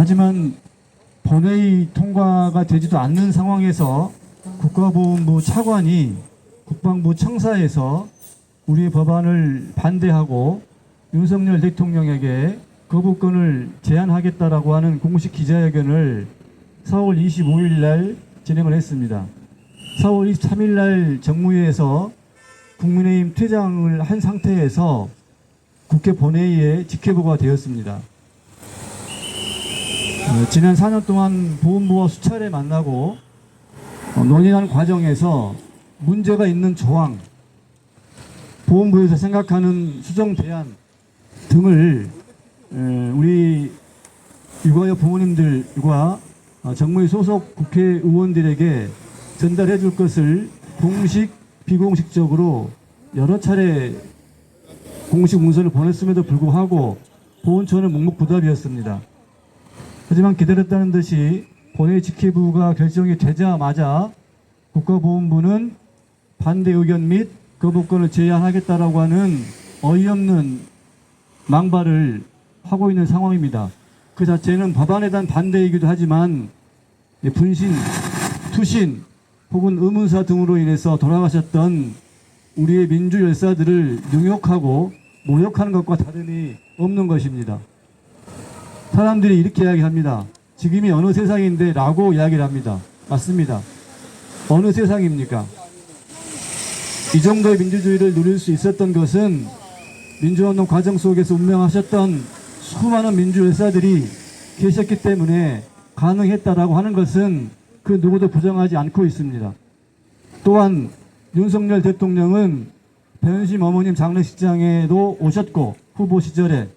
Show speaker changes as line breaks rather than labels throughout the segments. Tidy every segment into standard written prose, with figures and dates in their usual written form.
하지만 본회의 통과가 되지도 않는 상황에서 국가보훈부 차관이 국방부 청사에서 우리의 법안을 반대하고 윤석열 대통령에게 거부권을 제한하겠다라고 하는 공식 기자회견을 4월 25일 날 진행을 했습니다. 4월 23일 날 정무회에서 국민의힘 퇴장을 한 상태에서 국회 본회의에 직회보가 되었습니다. 지난 4년 동안 보훈부와 수차례 만나고 논의하는 과정에서 문제가 있는 조항, 보훈부에서 생각하는 수정 대안 등을 우리 육아여 부모님들과 정무위 소속 국회의원들에게 전달해 줄 것을 공식, 비공식적으로 여러 차례 공식 문서를 보냈음에도 불구하고 보훈처는 묵묵부답이었습니다. 하지만 기다렸다는 듯이 본회의 직회부가 결정이 되자마자 국가보훈부는 반대 의견 및 거부권을 제한하겠다라고 하는 어이없는 망발을 하고 있는 상황입니다. 그 자체는 법안에 대한 반대이기도 하지만 분신, 투신 혹은 의문사 등으로 인해서 돌아가셨던 우리의 민주 열사들을 능욕하고 모욕하는 것과 다름이 없는 것입니다. 사람들이 이렇게 이야기합니다. 지금이 어느 세상인데 라고 이야기를 합니다. 맞습니다. 어느 세상입니까? 이 정도의 민주주의를 누릴 수 있었던 것은 민주운동 과정 속에서 운명하셨던 수많은 민주 열사들이 계셨기 때문에 가능했다라고 하는 것은 그 누구도 부정하지 않고 있습니다. 또한 윤석열 대통령은 배현심 어머님 장례식장에도 오셨고 후보 시절에,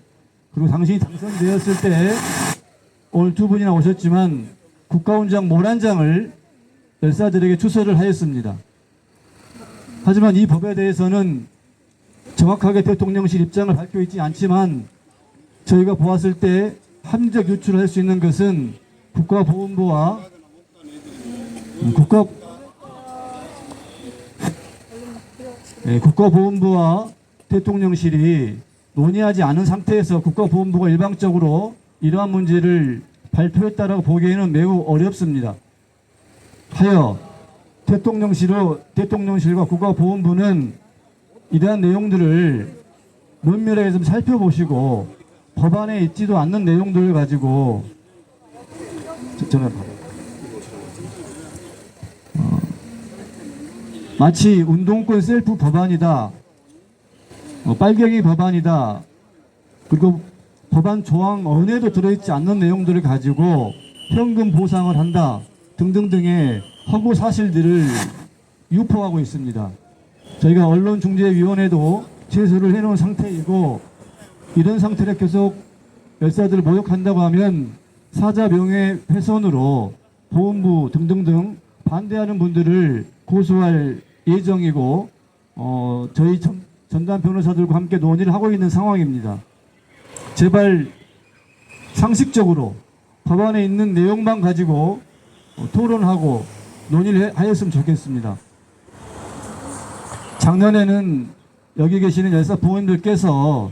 그리고 당신이 당선되었을 때 오늘 두 분이나 오셨지만 국가훈장 모란장을 열사들에게 추서를 하였습니다. 하지만 이 법에 대해서는 정확하게 대통령실 입장을 밝혀 있지 않지만 저희가 보았을 때 합리적 유출을 할 수 있는 것은 국가보훈부와 국가보훈부와 대통령실이 논의하지 않은 상태에서 국가보훈부가 일방적으로 이러한 문제를 발표했다라고 보기에는 매우 어렵습니다. 하여 대통령실과 국가보훈부는 이러한 내용들을 면밀하게 좀 살펴보시고 법안에 있지도 않는 내용들을 가지고 마치 운동권 셀프 법안이다, 빨갱이 법안이다, 그리고 법안 조항 언에도 들어있지 않는 내용들을 가지고 현금 보상을 한다 등등등의 허구 사실들을 유포하고 있습니다. 저희가 언론중재위원회도 제소를 해놓은 상태이고, 이런 상태로 계속 열사들을 모욕한다고 하면 사자 명예훼손으로 보훈부 등등등 반대하는 분들을 고소할 예정이고, 저희 전담 변호사들과 함께 논의를 하고 있는 상황입니다. 제발 상식적으로 법안에 있는 내용만 가지고 토론하고 논의를 하였으면 좋겠습니다. 작년에는 여기 계시는 열사 부모님들께서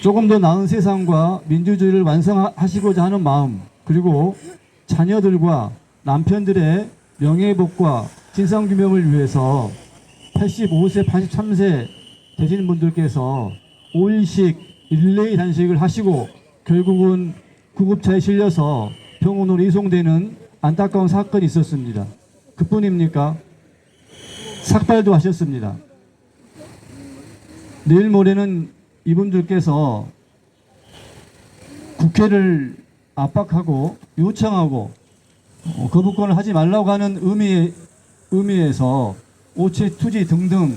조금 더 나은 세상과 민주주의를 완성하시고자 하는 마음, 그리고 자녀들과 남편들의 명예회복과 진상규명을 위해서 85세, 83세 되시는 분들께서 5일씩 릴레이 단식을 하시고 결국은 구급차에 실려서 병원으로 이송되는 안타까운 사건이 있었습니다. 그뿐입니까? 삭발도 하셨습니다. 내일 모레는 이분들께서 국회를 압박하고 요청하고 거부권을 하지 말라고 하는 의미에서 오체 투지 등등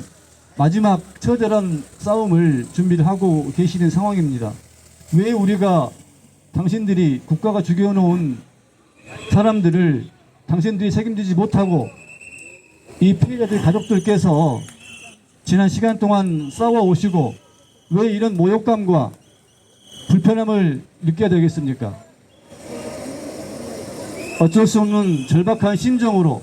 마지막 처절한 싸움을 준비를 하고 계시는 상황입니다. 왜 우리가 당신들이 국가가 죽여놓은 사람들을 당신들이 책임지지 못하고 이 피해자들 가족들께서 지난 시간 동안 싸워오시고 왜 이런 모욕감과 불편함을 느껴야 되겠습니까? 어쩔 수 없는 절박한 심정으로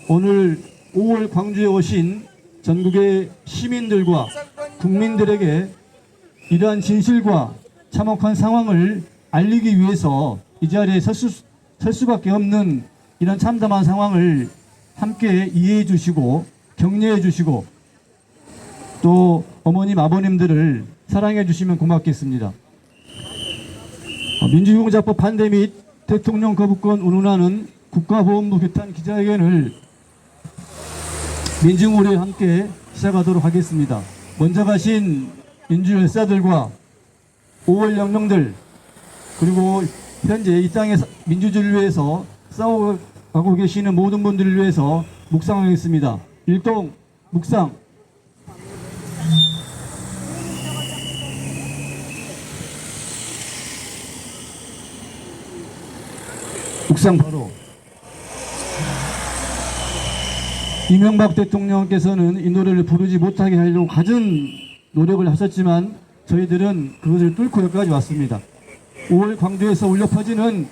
오늘 5월 광주에 오신 전국의 시민들과 국민들에게 이러한 진실과 참혹한 상황을 알리기 위해서 이 자리에 설 수밖에 없는 이런 참담한 상황을 함께 이해해 주시고 격려해 주시고 또 어머님 아버님들을 사랑해 주시면 고맙겠습니다. 민주유공자법 반대 및 대통령 거부권 운운하는 국가보훈부 규탄 기자회견을 민중우리에 함께 시작하도록 하겠습니다. 먼저 가신 민주열사들과 5월 영령들 그리고 현재 이 땅의 민주주의를 위해서 싸워가고 계시는 모든 분들을 위해서 묵상하겠습니다. 일동 묵상. 묵상 바로. 이명박 대통령께서는 이 노래를 부르지 못하게 하려고 갖은 노력을 하셨지만 저희들은 그것을 뚫고 여기까지 왔습니다. 5월 광주에서 울려 퍼지는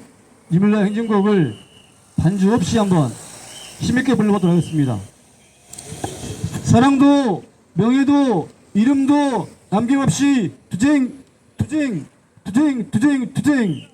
이물라 행진곡을 반주 없이 한번 힘있게 불러보도록 하겠습니다. 사랑도 명예도 이름도 남김없이 투쟁 투쟁 투쟁 투쟁 투쟁.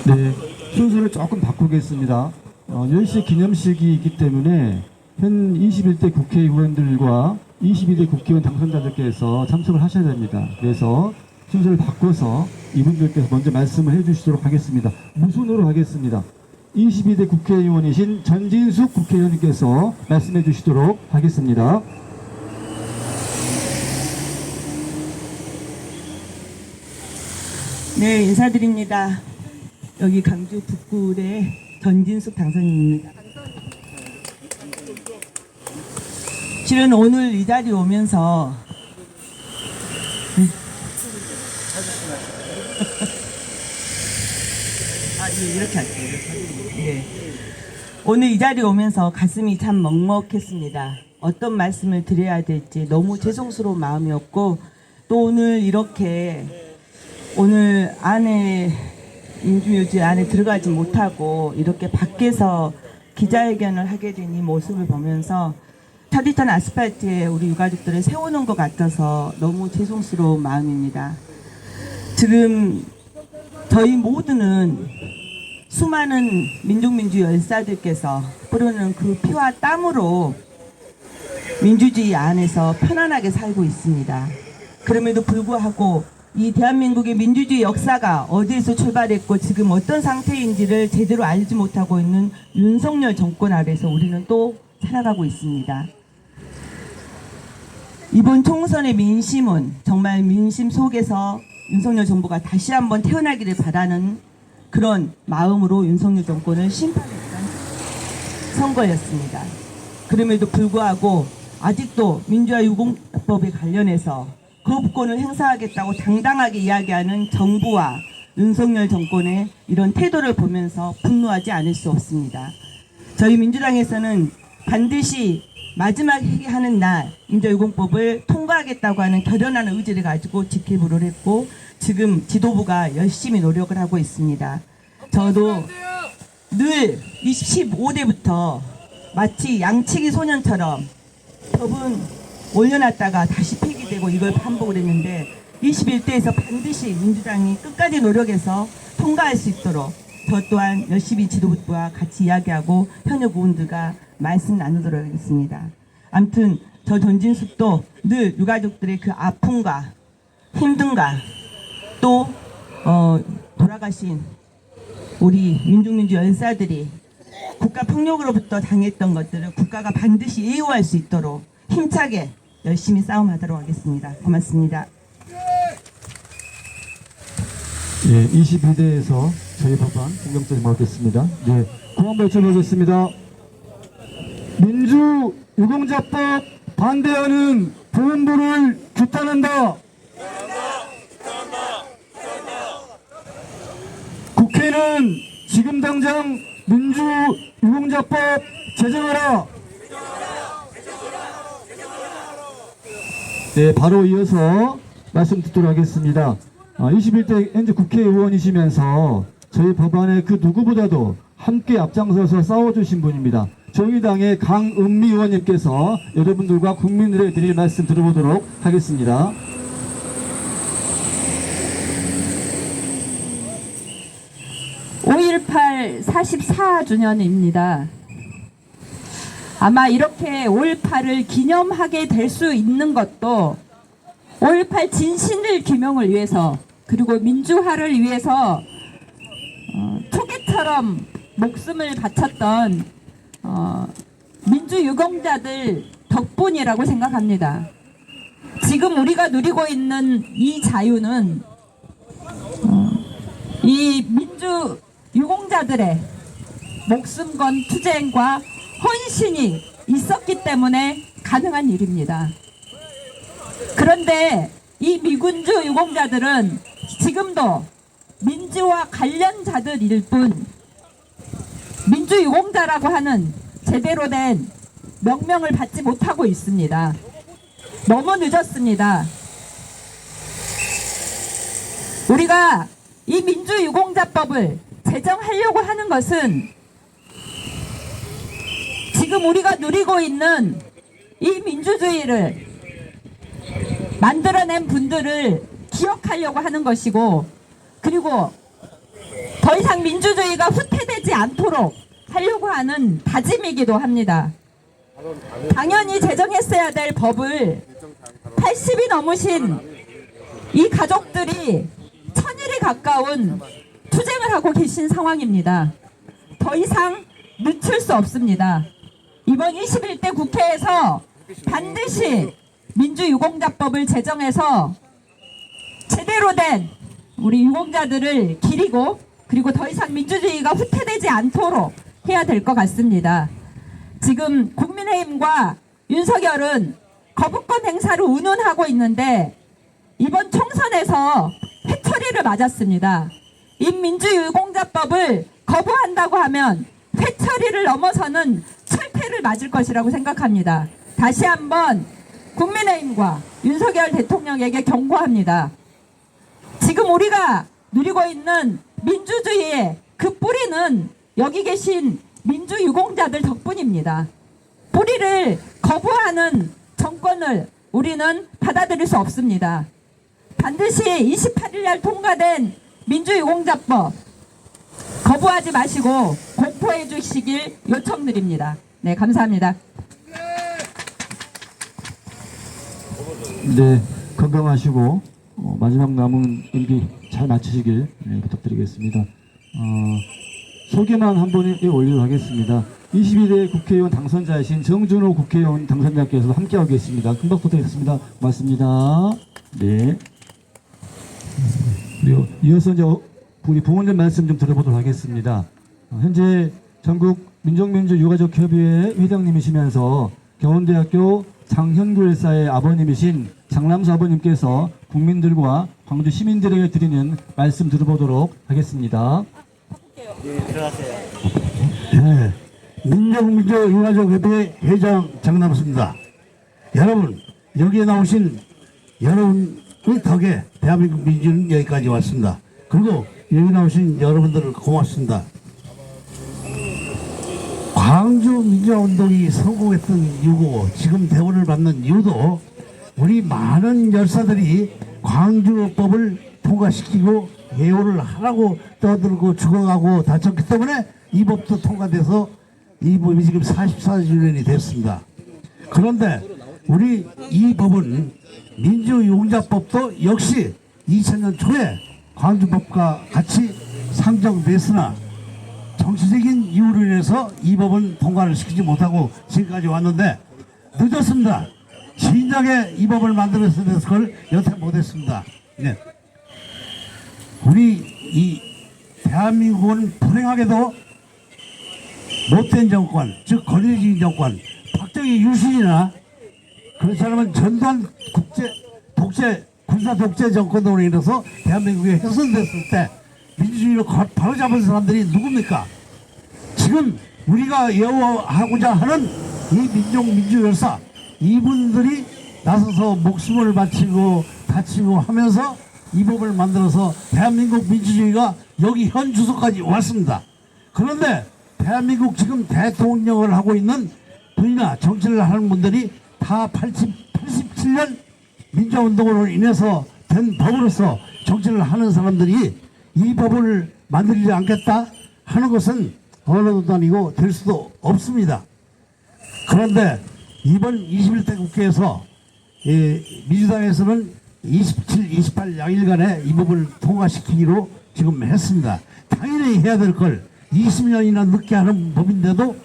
네, 순서를 조금 바꾸겠습니다. 10시 기념식이 있기 때문에 현 21대 국회의원들과 22대 국회의원 당선자들께서 참석을 하셔야 됩니다. 그래서 순서를 바꿔서 이분들께서 먼저 말씀을 해주시도록 하겠습니다. 무순으로 하겠습니다. 22대 국회의원이신 전진숙 국회의원님께서 말씀해 주시도록 하겠습니다.
네, 인사드립니다. 여기 강주 북구의 전진숙 당선인입니다. 실은 오늘 이 자리에 오면서 이렇게 할게요. 네. 오늘 이 자리에 오면서 가슴이 참 먹먹했습니다. 어떤 말씀을 드려야 될지 너무 죄송스러운 마음이었고, 또 오늘 이렇게 오늘 안에 민주묘지 안에 들어가지 못하고 이렇게 밖에서 기자회견을 하게 된 이 모습을 보면서 타디탄 아스팔트에 우리 유가족들을 세우는 것 같아서 너무 죄송스러운 마음입니다. 지금 저희 모두는 수많은 민족민주 열사들께서 뿌리는 그 피와 땀으로 민주주의 안에서 편안하게 살고 있습니다. 그럼에도 불구하고 이 대한민국의 민주주의 역사가 어디에서 출발했고 지금 어떤 상태인지를 제대로 알지 못하고 있는 윤석열 정권 아래서 우리는 또 살아가고 있습니다. 이번 총선의 민심은 정말 민심 속에서 윤석열 정부가 다시 한번 태어나기를 바라는 그런 마음으로 윤석열 정권을 심판했던 선거였습니다. 그럼에도 불구하고 아직도 민주화 유공법에 관련해서 거부권을 행사하겠다고 당당하게 이야기하는 정부와 윤석열 정권의 이런 태도를 보면서 분노하지 않을 수 없습니다. 저희 민주당에서는 반드시 마지막 회개하는 날 민주유공법을 통과하겠다고 하는 결연한 의지를 가지고 직회부를 했고 지금 지도부가 열심히 노력을 하고 있습니다. 저도 늘 15대부터 마치 양치기 소년처럼 법은 올려놨다가 다시 폐기되고 이걸 반복을 했는데 21대에서 반드시 민주당이 끝까지 노력해서 통과할 수 있도록 저 또한 열심히 지도부와 같이 이야기하고 현역 의원들과 말씀 나누도록 하겠습니다. 아무튼 저 전진숙도 늘 유가족들의 그 아픔과 힘듦과 또 돌아가신 우리 민중민주 연사들이 국가 폭력으로부터 당했던 것들을 국가가 반드시 예우할 수 있도록 힘차게 열심히 싸움하도록 하겠습니다. 고맙습니다.
예, 22대에서 저희 법안 공경장이 모았겠습니다. 네, 공안 발표하겠습니다. 민주 유공자법 반대하는 보훈부를 규탄한다. 국회는 지금 당장 민주 유공자법 제정하라. 네, 바로 이어서 말씀 듣도록 하겠습니다. 21대 현재 국회의원이시면서 저희 법안에 그 누구보다도 함께 앞장서서 싸워주신 분입니다. 정의당의 강은미 의원님께서 여러분들과 국민들에게 드릴 말씀 들어보도록 하겠습니다.
(5.18) 44주년입니다. 아마 이렇게 5.18을 기념하게 될 수 있는 것도 5.18 진실 규명을 위해서, 그리고 민주화를 위해서 초계처럼 목숨을 바쳤던 민주유공자들 덕분이라고 생각합니다. 지금 우리가 누리고 있는 이 자유는 이 민주유공자들의 목숨 건 투쟁과 헌신이 있었기 때문에 가능한 일입니다. 그런데 이 미군주 유공자들은 지금도 민주화 관련자들일 뿐 민주유공자라고 하는 제대로 된 명명을 받지 못하고 있습니다. 너무 늦었습니다. 우리가 이 민주유공자법을 제정하려고 하는 것은 지금 우리가 누리고 있는 이 민주주의를 만들어낸 분들을 기억하려고 하는 것이고, 그리고 더 이상 민주주의가 후퇴되지 않도록 하려고 하는 다짐이기도 합니다. 당연히 제정했어야 될 법을 80이 넘으신 이 가족들이 1000일에 가까운 투쟁을 하고 계신 상황입니다. 더 이상 늦출 수 없습니다. 이번 21대 국회에서 반드시 민주유공자법을 제정해서 제대로 된 우리 유공자들을 기리고, 그리고 더 이상 민주주의가 후퇴되지 않도록 해야 될 것 같습니다. 지금 국민의힘과 윤석열은 거부권 행사를 운운하고 있는데 이번 총선에서 회초리를 맞았습니다. 이 민주유공자법을 거부한다고 하면 회초리를 넘어서는 철퇴를 맞을 것이라고 생각합니다. 다시 한번 국민의힘과 윤석열 대통령에게 경고합니다. 지금 우리가 누리고 있는 민주주의의 그 뿌리는 여기 계신 민주유공자들 덕분입니다. 뿌리를 거부하는 정권을 우리는 받아들일 수 없습니다. 반드시 28일 날 통과된 민주유공자법 거부하지 마시고 공포해 주시길 요청드립니다. 네, 감사합니다.
네, 건강하시고 마지막 남은 임기 잘 마치시길 부탁드리겠습니다. 소개만 한 번에 올리도록 하겠습니다. 22대 국회의원 당선자이신 정준호 국회의원 당선자께서 함께하고 계십니다. 큰 박수 부탁드리겠습니다. 고맙습니다. 네. 그리고 이어서 이제 우리 부모님 말씀 좀 들어보도록 하겠습니다. 현재 전국 민족민주유가족협의회 회장님이시면서 경원대학교 장현구 열사의 아버님이신 장남수 아버님께서 국민들과 광주 시민들에게 드리는 말씀 들어보도록 하겠습니다.
네, 민족민주유가족협의회 회장 장남수입니다. 여러분, 여기에 나오신 여러분의 덕에 대한민국 민주는 여기까지 왔습니다. 그리고 여기 나오신 여러분들 고맙습니다. 광주 민주화운동이 성공했던 이유고 지금 대우를 받는 이유도 우리 많은 열사들이 광주법을 통과시키고 예우를 하라고 떠들고 죽어가고 다쳤기 때문에 이 법도 통과돼서 이 법이 지금 44주년이 됐습니다. 그런데 우리 이 법은 민주유공자법도 역시 2000년 초에 광주법과 같이 상정됐으나 정치적인 이유로 인해서 이 법은 통과를 시키지 못하고 지금까지 왔는데 늦었습니다. 진작에 이 법을 만들어서 그걸 여태 못했습니다. 네. 우리 이 대한민국은 불행하게도 못된 정권, 즉 권위주의 정권, 박정희 유신이나 그렇지 않으면 전두환 군사 독재 정권으로 인해서 대한민국이 훼손됐을 때 민주주의를 바로 잡은 사람들이 누굽니까? 지금 우리가 예우하고자 하는 이 민주열사, 이분들이 나서서 목숨을 바치고 다치고 하면서 이 법을 만들어서 대한민국 민주주의가 여기 현 주소까지 왔습니다. 그런데 대한민국 지금 대통령을 하고 있는 분이나 정치를 하는 분들이 다 87년 민주화운동으로 인해서 된 법으로서 정치를 하는 사람들이 이 법을 만들지 않겠다 하는 것은 언어도 아니고 될 수도 없습니다. 그런데 이번 21대 국회에서 민주당에서는 27, 28 양일간에 이 법을 통과시키기로 지금 했습니다. 당연히 해야 될 걸 20년이나 늦게 하는 법인데도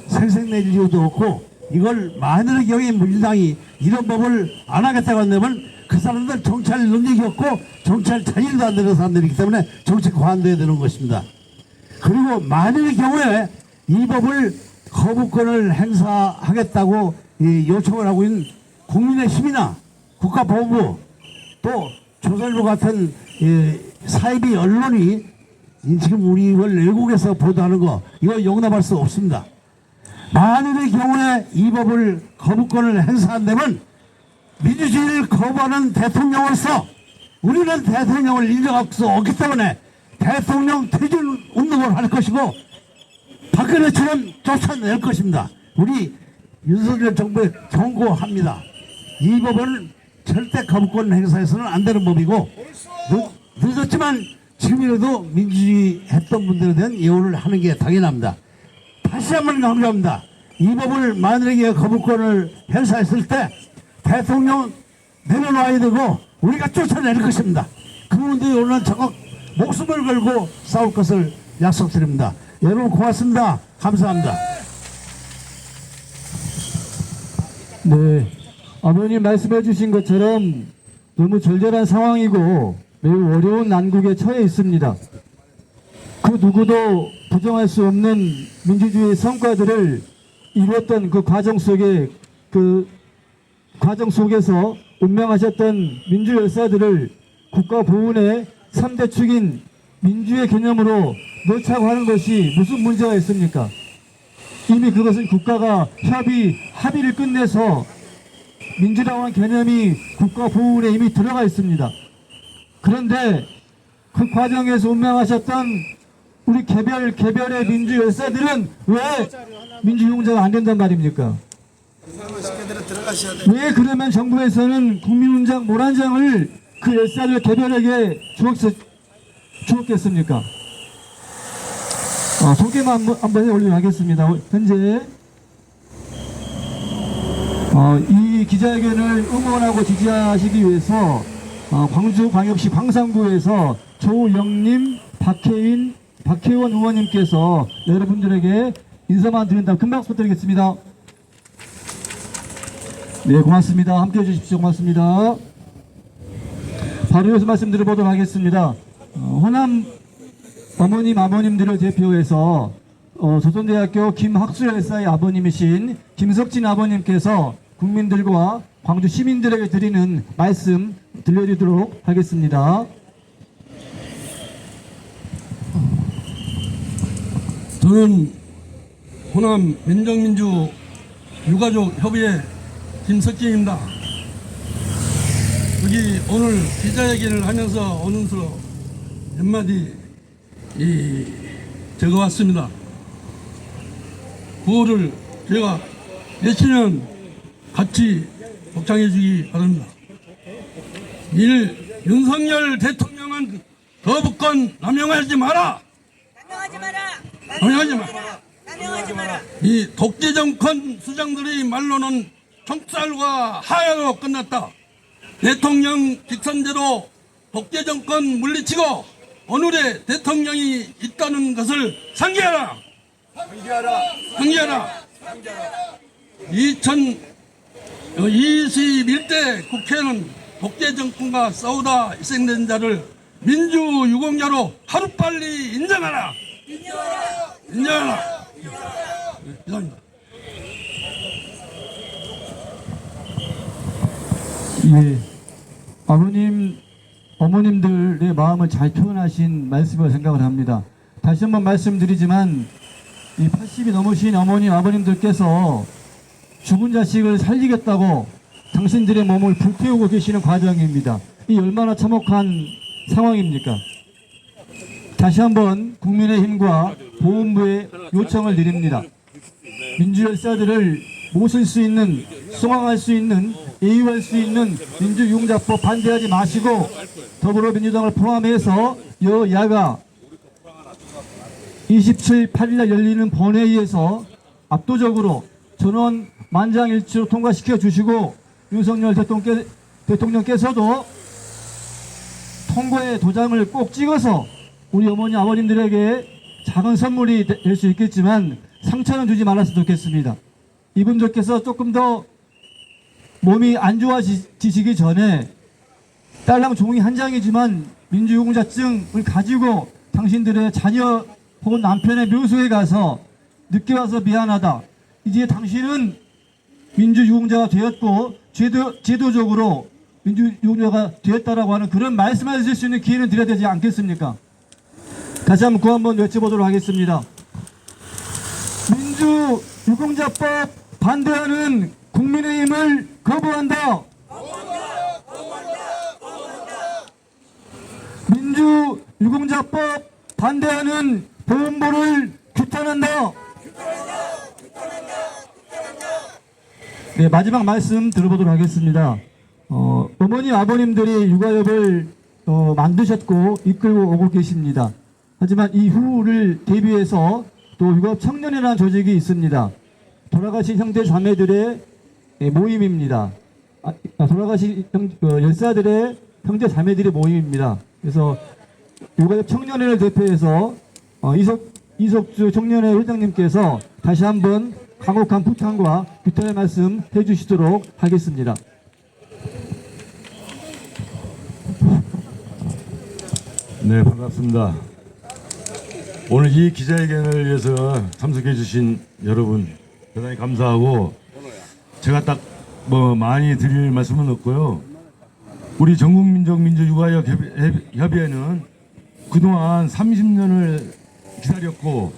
생색낼 이유도 없고, 이걸 만일의 경우에 민주당이 이런 법을 안 하겠다고 한다면 그 사람들 정치할 능력이 없고 정치할 자질도 안 되는 사람들이기 때문에 정치 관둬야 되는 것입니다. 그리고 만일의 경우에 이 법을 거부권을 행사하겠다고 요청을 하고 있는 국민의힘이나 국가보훈부 또 조선일보 같은 사이비 언론이 지금 우리 외국에서 보도하는 거 이거 용납할 수 없습니다. 만일의 경우에 이 법을 거부권을 행사한다면 민주주의를 거부하는 대통령으로서 우리는 대통령을 인정할 수 없기 때문에 대통령 퇴진 운동을 할 것이고 박근혜처럼 쫓아낼 것입니다. 우리 윤석열 정부에 경고합니다. 이 법은 절대 거부권 행사해서는 안 되는 법이고 늦었지만 지금이라도 민주주의 했던 분들에 대한 예우를 하는 게 당연합니다. 다시 한번 강조합니다. 이 법을 만약에 거부권을 행사했을 때 대통령 내려놔야 되고 우리가 쫓아낼 것입니다. 그분들이 오늘 적극 목숨을 걸고 싸울 것을 약속드립니다. 여러분 고맙습니다. 감사합니다.
네, 아버님 말씀해 주신 것처럼 너무 절절한 상황이고 매우 어려운 난국에 처해 있습니다. 그 누구도 부정할 수 없는 민주주의 성과들을 이뤘던 그 과정 속에서 운명하셨던 민주열사들을 국가보훈의 3대 축인 민주의 개념으로 넣자고 하는 것이 무슨 문제가 있습니까? 이미 그것은 국가가 합의를 끝내서 민주라는 개념이 국가보훈에 이미 들어가 있습니다. 그런데 그 과정에서 운명하셨던 우리 개별의 민주열사들은 왜 민주용자가 안 된단 말입니까? 왜 그러면 정부에서는 국민훈장 모란장을 그 열사들 개별에게 주었겠습니까? 소개만 한번 올리도록 하겠습니다. 현재 이 기자회견을 응원하고 지지하시기 위해서 광주광역시 광산구에서 조영림, 박혜원 의원님께서 여러분들에게 인사만 드린다. 큰 박수 부탁드리겠습니다. 네, 고맙습니다. 함께해 주십시오. 고맙습니다. 바로 이어서 말씀드려보도록 하겠습니다. 호남 아버님들을 대표해서 조선대학교 김학수 열사의 아버님이신 김석진 아버님께서 국민들과 광주 시민들에게 드리는 말씀 들려드리도록 하겠습니다.
저는 호남 민정민주 유가족 협의회 김석진입니다. 여기 오늘 기자회견을 하면서 오는서 몇 마디 적어왔습니다. 구호를 제가 외치면 같이 복창해 주기 바랍니다. 1. 윤석열 대통령은 거부권 남용하지 마라. 남용하지 마라. 이 독재 정권 수장들의 말로는 총살과 하야로 끝났다. 대통령 직선제로 독재 정권 물리치고 오늘의 대통령이 있다는 것을 상기하라. 상기하라. 2021대 국회는 독재 정권과 싸우다 희생된 자를 민주유공자로 하루빨리 인정하라. 인정하라. 이상입니다.
예, 어머님들의 마음을 잘 표현하신 말씀을 생각을 합니다. 다시 한번 말씀드리지만 이 80이 넘으신 어머님, 아버님들께서 죽은 자식을 살리겠다고 당신들의 몸을 불태우고 계시는 과정입니다. 이 얼마나 참혹한 상황입니까? 다시 한번 국민의힘과 보훈부에 요청을 드립니다. 민주열사들을 모실 수 있는, 송황할 수 있는, 예우할 수 있는 민주유공자법 반대하지 마시고 더불어민주당을 포함해서 여야가 27, 8일날 열리는 본회의에서 압도적으로 전원 만장일치로 통과시켜 주시고 윤석열 대통령께서도 통과의 도장을 꼭 찍어서 우리 어머니 아버님들에게 작은 선물이 될 수 있겠지만 상처는 주지 말았으면 좋겠습니다. 이분들께서 조금 더 몸이 안 좋아지시기 전에 딸랑 종이 한 장이지만 민주유공자증을 가지고 당신들의 자녀 혹은 남편의 묘소에 가서 늦게 와서 미안하다. 이제 당신은 민주유공자가 되었고 제도적으로 민주유공자가 되었다라고 하는 그런 말씀을 하실 수 있는 기회는 드려야 되지 않겠습니까? 다시 한번 구호 한번 외쳐보도록 하겠습니다. 민주유공자법 반대하는 국민의힘을 거부한다. 민주유공자법 반대하는 보훈부를 규탄한다. 네, 마지막 말씀 들어보도록 하겠습니다. 어머니 아버님들이 육아협을 만드셨고 이끌고 오고 계십니다. 하지만 이후를 대비해서 또 육아협 청년이라는 조직이 있습니다. 돌아가신 형제 자매들의 모임입니다. 돌아가신 열사들의 형제 자매들의 모임입니다. 그래서 육아협 청년회를 대표해서 이석주 청년회 회장님께서 다시 한번 강력한 부탁과 규탄의 말씀 해주시도록 하겠습니다.
네, 반갑습니다. 오늘 이 기자회견을 위해서 참석해 주신 여러분 대단히 감사하고, 제가 딱 많이 드릴 말씀은 없고요. 우리 전국민족 민주육아협의회는 그동안 30년을 기다렸고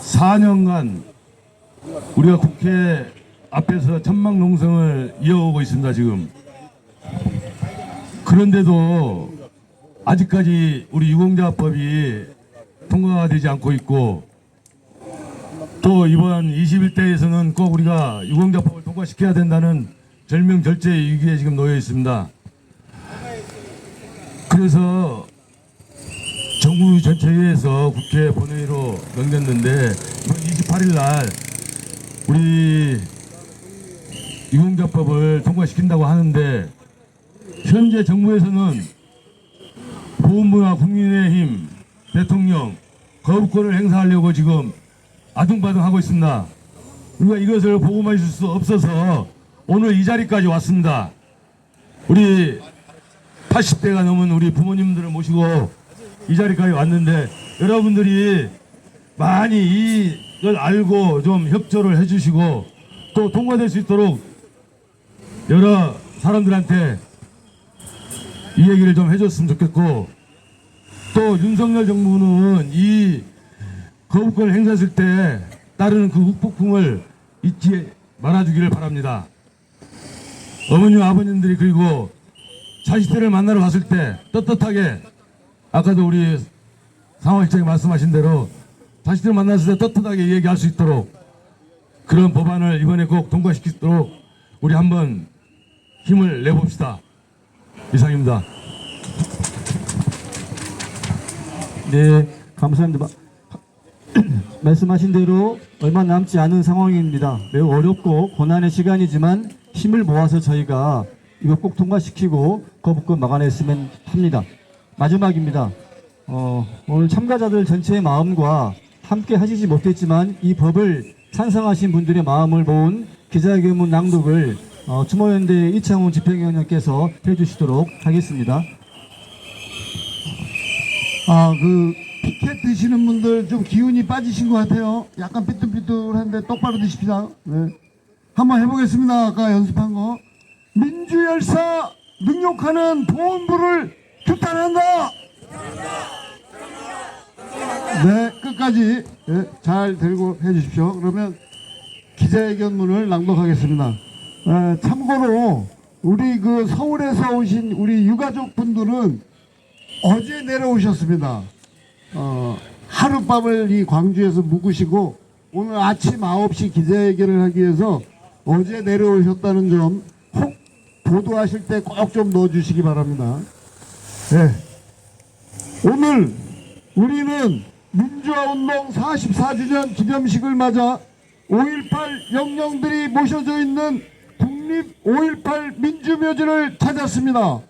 4년간 우리가 국회 앞에서 천막농성을 이어오고 있습니다. 지금 그런데도 아직까지 우리 유공자법이 통과가 되지 않고 있고, 또 이번 21대에서는 꼭 우리가 유공자법을 통과시켜야 된다는 절명절제 위기에 지금 놓여 있습니다. 그래서 정부 전체회에서 국회 본회의로 넘겼는데 이번 28일 날 우리 유공자법을 통과시킨다고 하는데, 현재 정부에서는 보훈부와 국민의힘, 대통령 거부권을 행사하려고 지금 아둥바둥하고 있습니다. 우리가 이것을 보고만 있을 수 없어서 오늘 이 자리까지 왔습니다. 우리 80대가 넘은 우리 부모님들을 모시고 이 자리까지 왔는데, 여러분들이 많이 이걸 알고 좀 협조를 해주시고 또 통과될 수 있도록 여러 사람들한테 이 얘기를 좀 해줬으면 좋겠고, 또 윤석열 정부는 이 거부권을 행사했을 때 따르는 그 후폭풍을 잊지 말아주기를 바랍니다. 어머니와 아버님들이 그리고 자식들을 만나러 갔을 때 떳떳하게, 아까도 우리 상황실장이 말씀하신 대로 자식들을 만났을 때 떳떳하게 얘기할 수 있도록 그런 법안을 이번에 꼭 통과시키도록 우리 한번 힘을 내봅시다. 이상입니다.
네, 감사합니다. 말씀하신 대로 얼마 남지 않은 상황입니다. 매우 어렵고 고난의 시간이지만 힘을 모아서 저희가 이거 꼭 통과시키고 거부권 막아냈으면 합니다. 마지막입니다. 오늘 참가자들 전체의 마음과 함께 하시지 못했지만 이 법을 찬성하신 분들의 마음을 모은 기자회견문 낭독을 추모연대 이창훈 집행위원장께서 해주시도록 하겠습니다.
피켓 드시는 분들 좀 기운이 빠지신 것 같아요. 약간 삐뚤삐뚤한데 똑바로 드십시다. 네. 한번 해보겠습니다. 아까 연습한 거. 민주열사 능욕하는 보훈부를 규탄한다. 네, 끝까지 잘 들고 해주십시오. 그러면 기자회견문을 낭독하겠습니다. 참고로 우리 그 서울에서 오신 우리 유가족 분들은 어제 내려오셨습니다. 하룻밤을 이 광주에서 묵으시고 오늘 아침 9시 기자회견을 하기 위해서 어제 내려오셨다는 점 꼭 보도하실 때 꼭 좀 넣어주시기 바랍니다. 네. 오늘 우리는 민주화운동 44주년 기념식을 맞아 5.18 영령들이 모셔져 있는 국립 5.18 민주묘지를 찾았습니다.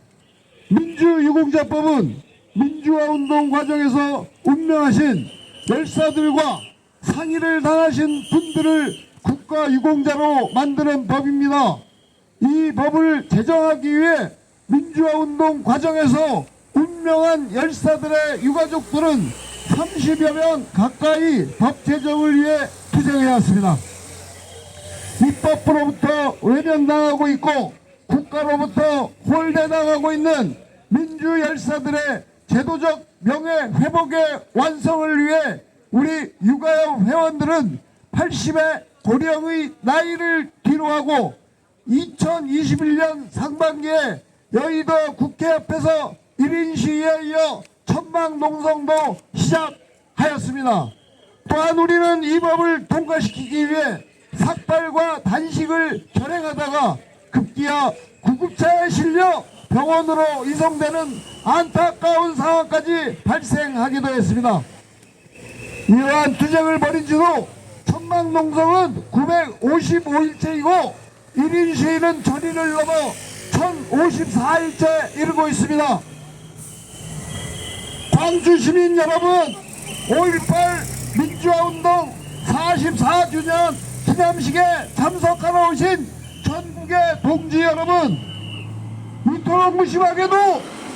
민주유공자법은 민주화운동 과정에서 운명하신 열사들과 상의를 당하신 분들을 국가유공자로 만드는 법입니다. 이 법을 제정하기 위해 민주화운동 과정에서 운명한 열사들의 유가족들은 30여 명 가까이 법 제정을 위해 투쟁해왔습니다. 입법부로부터 외면당하고 있고 국가로부터 홀대당하고 있는 민주 열사들의 제도적 명예 회복의 완성을 위해 우리 유가협 회원들은 80의 고령의 나이를 뒤로하고 2021년 상반기에 여의도 국회 앞에서 1인 시위에 이어 천막농성도 시작하였습니다. 또한 우리는 이 법을 통과시키기 위해 삭발과 단식을 결행하다가 급기야 구급차에 실려 병원으로 이송되는 안타까운 상황까지 발생하기도 했습니다. 이러한 투쟁을 벌인 지도 천막농성은 955일째이고 1인 시위는 전일을 넘어 1054일째 이르고 있습니다. 광주 시민 여러분, 5.18 민주화운동 44주년 기념식에 참석하러 오신 전국의 동지 여러분, 이토록 무심하게도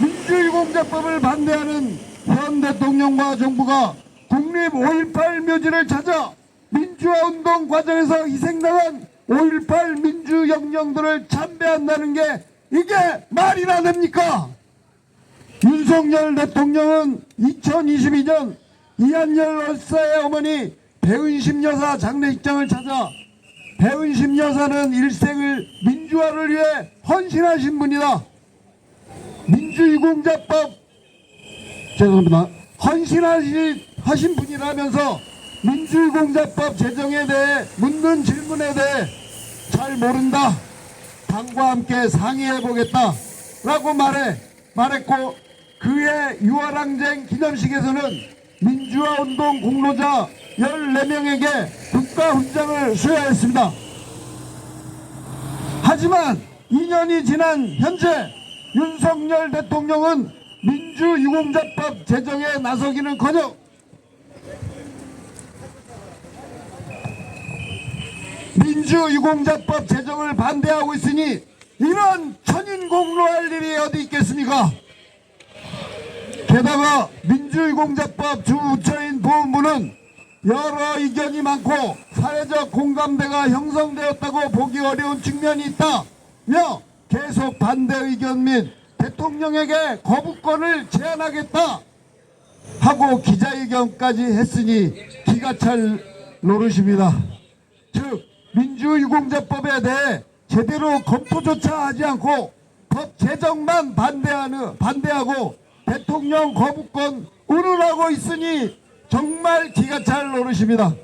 민주유공자법을 반대하는 현 대통령과 정부가 국립 5.18 묘지를 찾아 민주화운동 과정에서 희생당한 5.18 민주영령들을 참배한다는 게 이게 말이나 됩니까? 윤석열 대통령은 2022년 이한열 열사의 어머니 배은심 여사 장례식장을 찾아 배은심 여사는 일생을 민주화를 위해 헌신하신 분이다. 민주유공자법 죄송합니다. 헌신하신 분이라면서 민주유공자법 제정에 대해 묻는 질문에 대해 잘 모른다. 당과 함께 상의해보겠다 라고 말했고 그해 유월항쟁 기념식에서는 민주화운동 공로자 14명에게 국가훈장을 수여했습니다. 하지만 2년이 지난 현재 윤석열 대통령은 민주유공자법 제정에 나서기는커녕 민주유공자법 제정을 반대하고 있으니 이런 천인공로할 일이 어디 있겠습니까? 게다가 민주유공자법 주부처인 보훈부는 여러 의견이 많고 사회적 공감대가 형성되었다고 보기 어려운 측면이 있다며 계속 반대 의견 및 대통령에게 거부권을 제한하겠다 하고 기자회견까지 했으니 기가 찰 노릇입니다. 즉 민주유공자법에 대해 제대로 검토조차 하지 않고 법 제정만 반대하고 대통령 거부권 운운하고 있으니 정말 기가 찰 노릇입니다.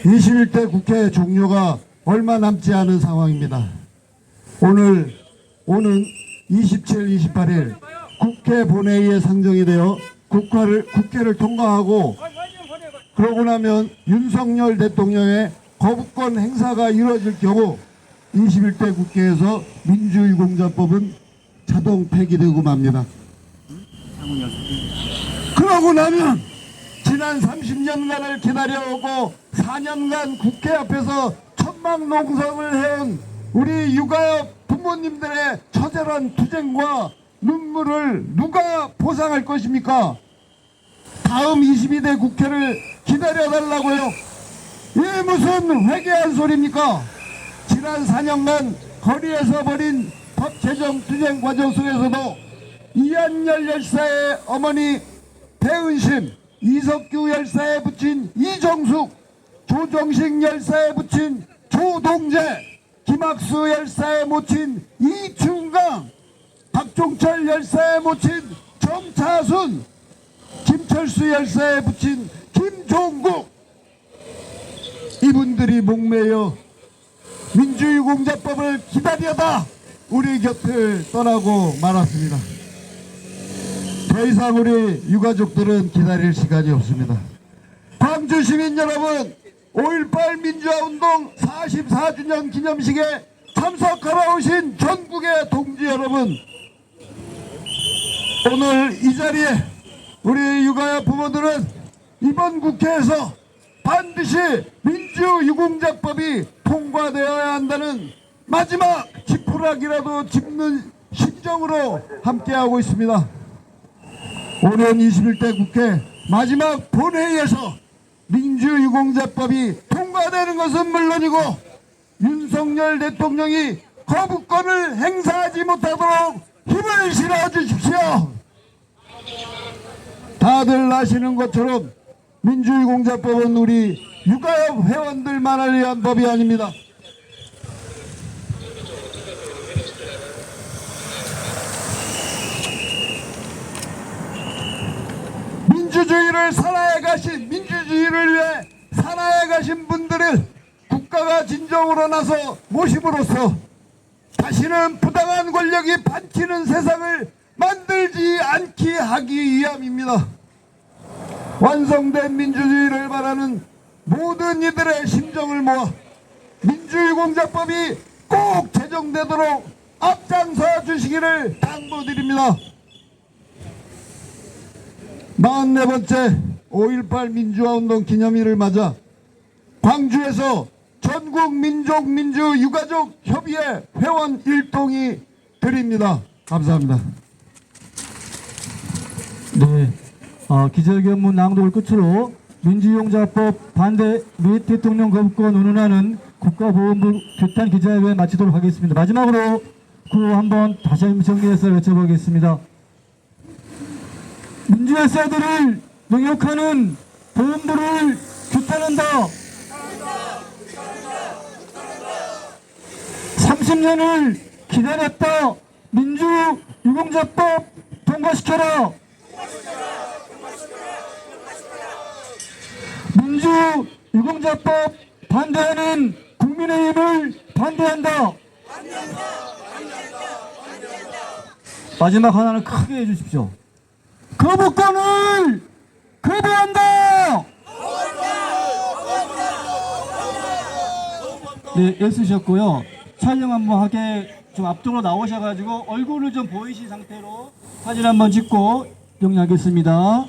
21대 국회 종료가 얼마 남지 않은 상황입니다. 오는 27, 28일 국회 본회의에 상정이 되어 국회를 통과하고 그러고 나면 윤석열 대통령의 거부권 행사가 이루어질 경우 21대 국회에서 민주유공자법은 자동 폐기되고 맙니다. 그러고 나면 지난 30년간을 기다려오고 4년간 국회 앞에서 천막농성을 해온 우리 육아협 부모님들의 처절한 투쟁과 눈물을 누가 보상할 것입니까? 다음 22대 국회를 기다려달라고요? 이게 무슨 회개한 소리입니까? 지난 4년간 거리에서 벌인 법 제정 투쟁 과정 속에서도 이한열 열사의 어머니 배은심, 이석규 열사에 붙인 이정숙, 조정식 열사에 붙인 조동재, 김학수 열사에 모친 이충강, 박종철 열사에 모친 정차순, 김철수 열사에 붙인 김종국, 이분들이 목매여 민주유공자법을 기다려다 우리 곁을 떠나고 말았습니다. 더 이상 우리 유가족들은 기다릴 시간이 없습니다. 광주 시민 여러분, 5.18 민주화운동 44주년 기념식에 참석하러 오신 전국의 동지 여러분, 오늘 이 자리에 우리 육아협 부모들은 이번 국회에서 반드시 민주유공자법이 통과되어야 한다는 마지막 지푸라기라도 짚는 심정으로 함께하고 있습니다. 오는 21대 국회 마지막 본회의에서 민주유공자법이 통과되는 것은 물론이고 윤석열 대통령이 거부권을 행사하지 못하도록 힘을 실어주십시오. 다들 아시는 것처럼 민주유공자법은 우리 육아협 회원들만을 위한 법이 아닙니다. 민주주의를 위해 살아야 가신 분들을 국가가 진정으로 나서 모심으로써 다시는 부당한 권력이 반치는 세상을 만들지 않게 하기 위함입니다. 완성된 민주주의를 바라는 모든 이들의 심정을 모아 민주유공자법이 꼭 제정되도록 앞장서 주시기를 당부드립니다. 44번째 5.18 민주화운동 기념일을 맞아 광주에서 전국 민족 민주 유가족 협의회 회원 일동이 드립니다. 감사합니다.
네, 기자회견문 낭독을 끝으로 민주유공자법 반대 및 대통령 거부권 운운하는 국가보훈부 규탄 기자회견 마치도록 하겠습니다. 마지막으로 구호 한번 다시 한번 정리해서 외쳐보겠습니다. 민주열사들을 능욕하는 보훈부를 규탄한다. 30년을 기다렸다. 민주유공자법 통과시켜라. 민주유공자법 반대하는 국민의힘을 반대한다. 마지막 하나는 크게 해주십시오. 거부권을 거부한다. 네, 애쓰셨고요. 촬영 한번 하게 좀 앞쪽으로 나오셔가지고 얼굴을 좀 보이신 상태로 사진 한번 찍고 정리하겠습니다.